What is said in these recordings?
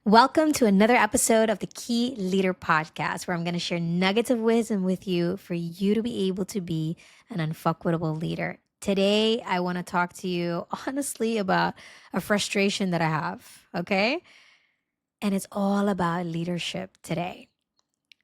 Welcome to another episode of the Key Leader Podcast, where I'm going to share nuggets of wisdom with you for you to be able to be an unfuckwittable leader. Today, I want to talk to you honestly about a frustration that I have, okay? And it's all about leadership today.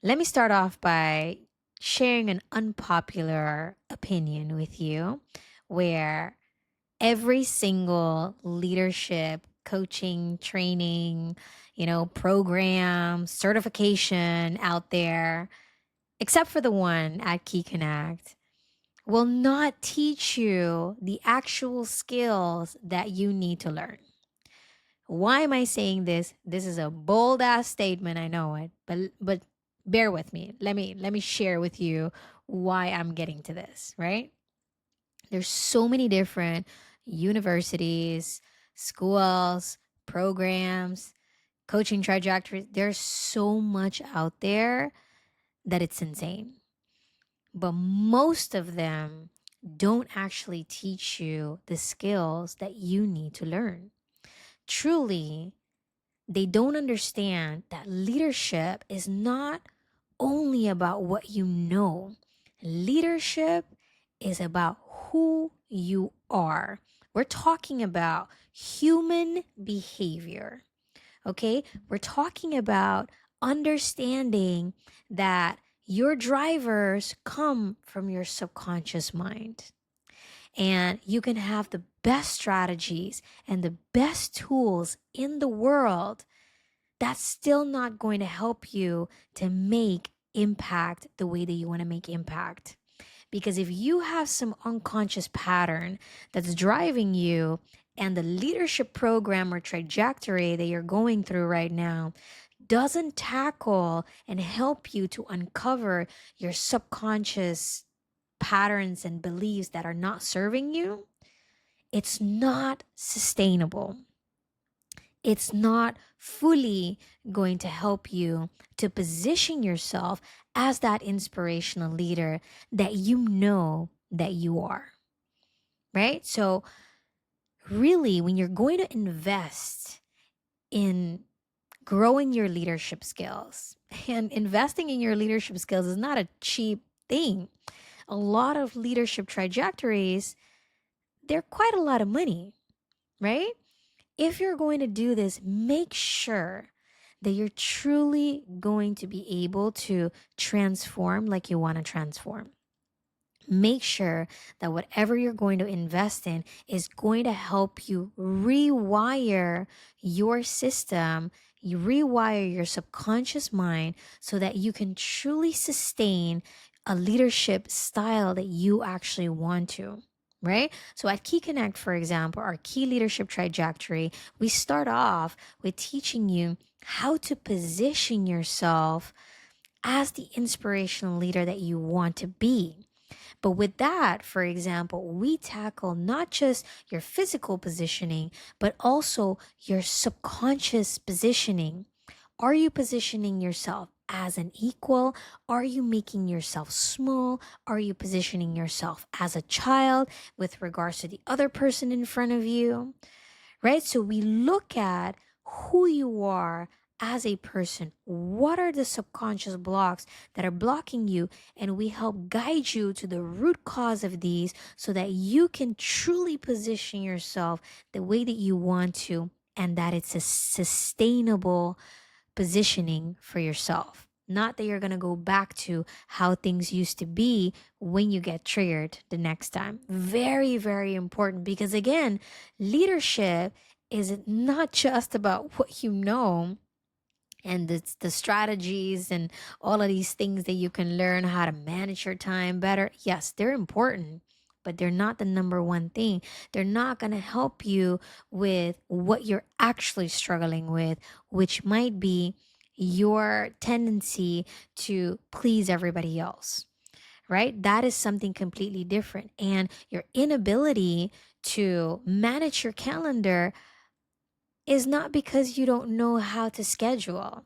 Let me start off by sharing an unpopular opinion with you where every single leadership, coaching, training, program, certification out there, except for the one at Key Connect, will not teach you the actual skills that you need to learn. Why am I saying this? This is a bold ass statement, I know it, but bear with me. Let me share with you why I'm getting to this, right? There's so many different universities, schools, programs, coaching trajectories. There's so much out there that it's insane. But most of them don't actually teach you the skills that you need to learn. Truly, they don't understand that leadership is not only about what you know. Leadership is about who you are. We're talking about human behavior, okay? We're talking about understanding that your drivers come from your subconscious mind. And you can have the best strategies and the best tools in the world. That's still not going to help you to make impact the way that you want to make impact. Because if you have some unconscious pattern that's driving you, and the leadership program or trajectory that you're going through right now doesn't tackle and help you to uncover your subconscious patterns and beliefs that are not serving you, it's not sustainable. It's not fully going to help you to position yourself as that inspirational leader that you know that you are, right? So, really, when you're going to invest in growing your leadership skills, and investing in your leadership skills is not a cheap thing. A lot of leadership trajectories, they're quite a lot of money, right? If you're going to do this, make sure that you're truly going to be able to transform like you want to transform. Make sure that whatever you're going to invest in is going to help you rewire your system, you rewire your subconscious mind so that you can truly sustain a leadership style that you actually want to. Right? So at Key Connect, for example, our key leadership trajectory, we start off with teaching you how to position yourself as the inspirational leader that you want to be. But with that, for example, we tackle not just your physical positioning, but also your subconscious positioning. Are you positioning yourself as an equal? Are you making yourself small? Are you positioning yourself as a child with regards to the other person in front of you? Right? So we look at who you are as a person. What are the subconscious blocks that are blocking you? And we help guide you to the root cause of these so that you can truly position yourself the way that you want to, and that it's a sustainable positioning for yourself. Not that you're going to go back to how things used to be when you get triggered the next time. Very, very important, because again, leadership is not just about what you know and the strategies and all of these things that you can learn how to manage your time better. Yes, they're important, but they're not the number one thing. They're not going to help you with what you're actually struggling with, which might be your tendency to please everybody else, right? That is something completely different. And your inability to manage your calendar is not because you don't know how to schedule,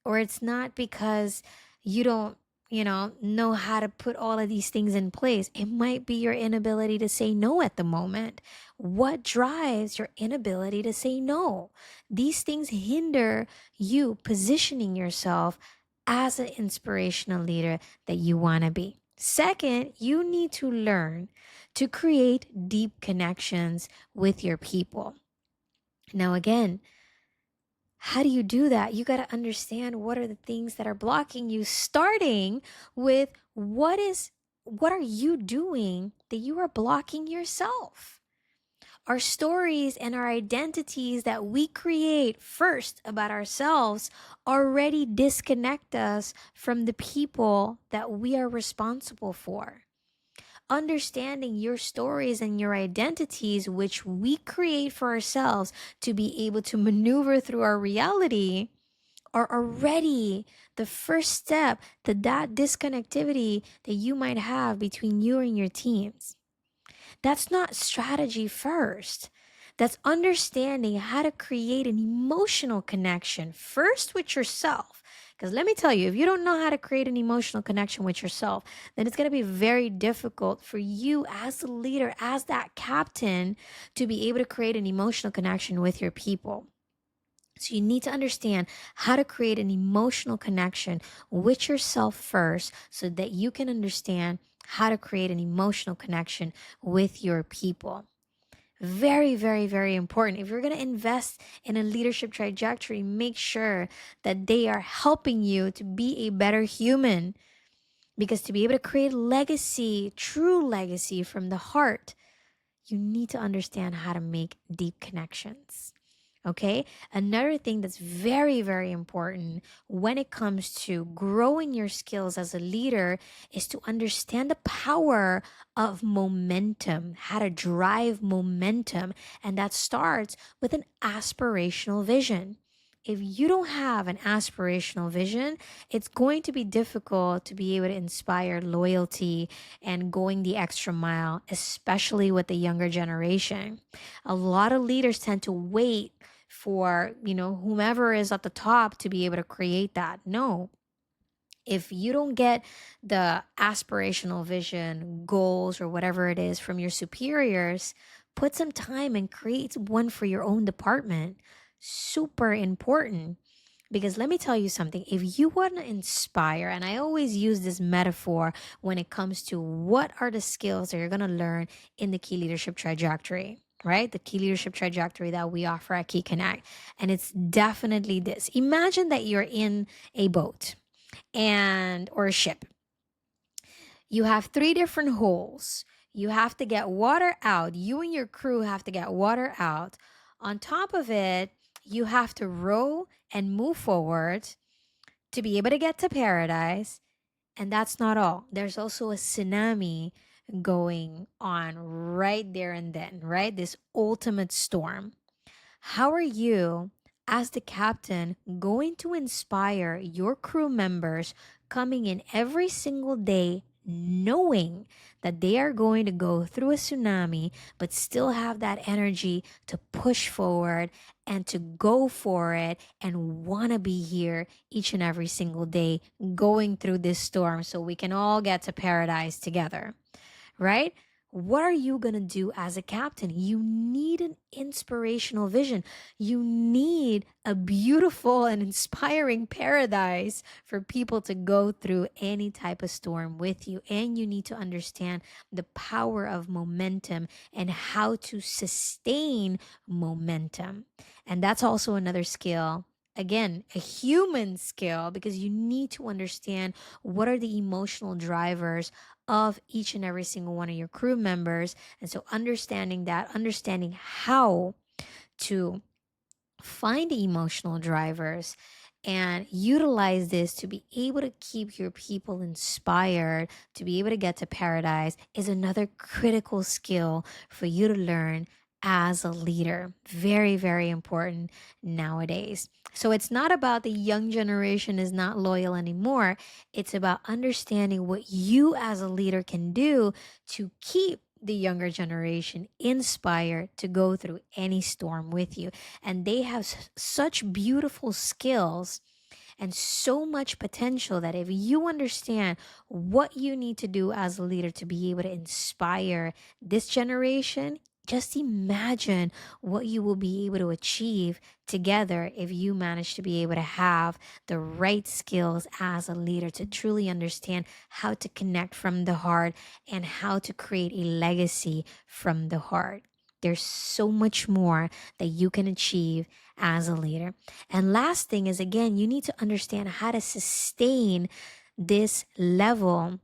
or it's not because you don't know how to put all of these things in place. It might be your inability to say no at the moment. What drives your inability to say no? These things hinder you positioning yourself as an inspirational leader that you want to be. Second, you need to learn to create deep connections with your people. Now, again, how do you do that? You got to understand what are the things that are blocking you, starting with what are you doing that you are blocking yourself? Our stories and our identities that we create first about ourselves already disconnect us from the people that we are responsible for. Understanding your stories and your identities, which we create for ourselves to be able to maneuver through our reality, are already the first step to that disconnectivity that you might have between you and your teams. That's not strategy first. That's understanding how to create an emotional connection first with yourself. Because let me tell you, if you don't know how to create an emotional connection with yourself, then it's going to be very difficult for you as the leader, as that captain, to be able to create an emotional connection with your people. So you need to understand how to create an emotional connection with yourself first so that you can understand how to create an emotional connection with your people. Very, very, very important. If you're going to invest in a leadership trajectory, make sure that they are helping you to be a better human. Because to be able to create legacy, true legacy from the heart, you need to understand how to make deep connections. Okay. Another thing that's very, very important when it comes to growing your skills as a leader is to understand the power of momentum, how to drive momentum. And that starts with an aspirational vision. If you don't have an aspirational vision, it's going to be difficult to be able to inspire loyalty and going the extra mile, especially with the younger generation. A lot of leaders tend to wait for, whomever is at the top to be able to create that. No. If you don't get the aspirational vision, goals, or whatever it is from your superiors, put some time and create one for your own department. Super important. Because let me tell you something, if you want to inspire, and I always use this metaphor when it comes to what are the skills that you're going to learn in the key leadership trajectory, right? The key leadership trajectory that we offer at Key Connect. And it's definitely this. Imagine that you're in a boat or a ship. You have 3 different holes. You have to get water out. You and your crew have to get water out. On top of it, you have to row and move forward to be able to get to paradise. And that's not all. There's also a tsunami going on right there and then, right? This ultimate storm. How are you, as the captain, going to inspire your crew members coming in every single day, knowing that they are going to go through a tsunami, but still have that energy to push forward and to go for it and want to be here each and every single day, going through this storm so we can all get to paradise together, right? What are you going to do as a captain? You need an inspirational vision. You need a beautiful and inspiring paradise for people to go through any type of storm with you. And you need to understand the power of momentum and how to sustain momentum. And that's also another skill. Again, a human skill, because you need to understand what are the emotional drivers of each and every single one of your crew members. And so understanding how to find the emotional drivers and utilize this to be able to keep your people inspired, to be able to get to paradise is another critical skill for you to learn as a leader. Very, very important nowadays. So it's not about the young generation is not loyal anymore. It's about understanding what you as a leader can do to keep the younger generation inspired to go through any storm with you. And they have such beautiful skills and so much potential that if you understand what you need to do as a leader to be able to inspire this generation, just imagine what you will be able to achieve together if you manage to be able to have the right skills as a leader to truly understand how to connect from the heart and how to create a legacy from the heart. There's so much more that you can achieve as a leader. And last thing is, again, you need to understand how to sustain this level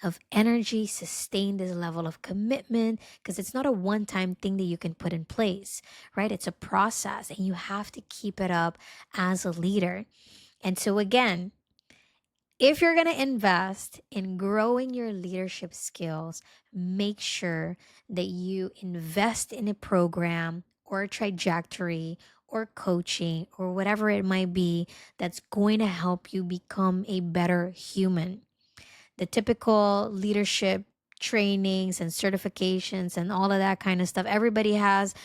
of energy, sustain this level of commitment, because it's not a one-time thing that you can put in place, right? It's a process and you have to keep it up as a leader. And so again, if you're going to invest in growing your leadership skills, make sure that you invest in a program or a trajectory or coaching or whatever it might be that's going to help you become a better human. The typical leadership trainings and certifications and all of that kind of stuff. Everybody has,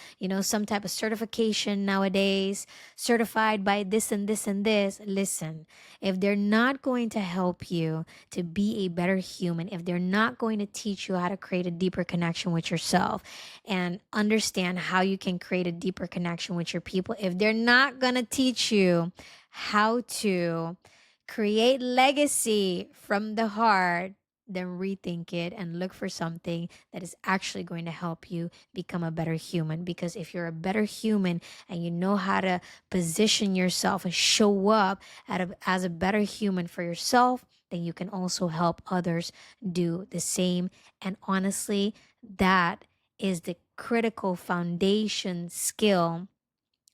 some type of certification nowadays, certified by this and this and this. Listen, if they're not going to help you to be a better human, if they're not going to teach you how to create a deeper connection with yourself and understand how you can create a deeper connection with your people, if they're not going to teach you how to create legacy from the heart, then rethink it and look for something that is actually going to help you become a better human. Because if you're a better human and you know how to position yourself and show up as a better human for yourself, then you can also help others do the same. And honestly, that is the critical foundation skill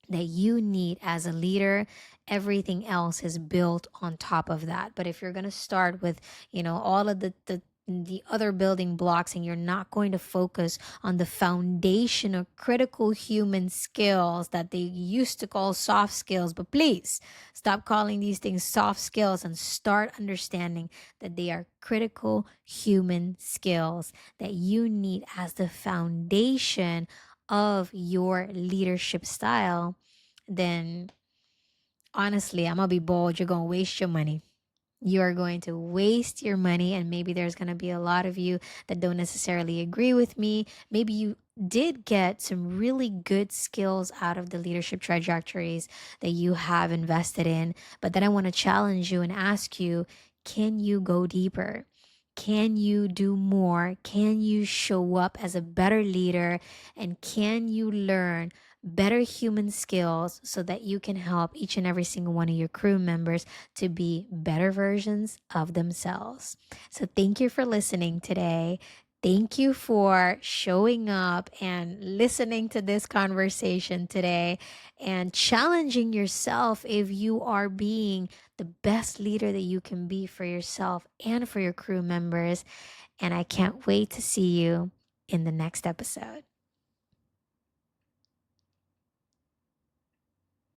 that you need as a leader. Everything else is built on top of that. But if you're going to start with, all of the other building blocks, and you're not going to focus on the foundation of critical human skills that they used to call soft skills, but please stop calling these things soft skills and start understanding that they are critical human skills that you need as the foundation of your leadership style, then honestly, I'm going to be bold. You're going to waste your money. You are going to waste your money. And maybe there's going to be a lot of you that don't necessarily agree with me. Maybe you did get some really good skills out of the leadership trajectories that you have invested in. But then I want to challenge you and ask you, can you go deeper? Can you do more? Can you show up as a better leader? And can you learn better human skills so that you can help each and every single one of your crew members to be better versions of themselves? So thank you for listening today. Thank you for showing up and listening to this conversation today and challenging yourself if you are being the best leader that you can be for yourself and for your crew members. And I can't wait to see you in the next episode.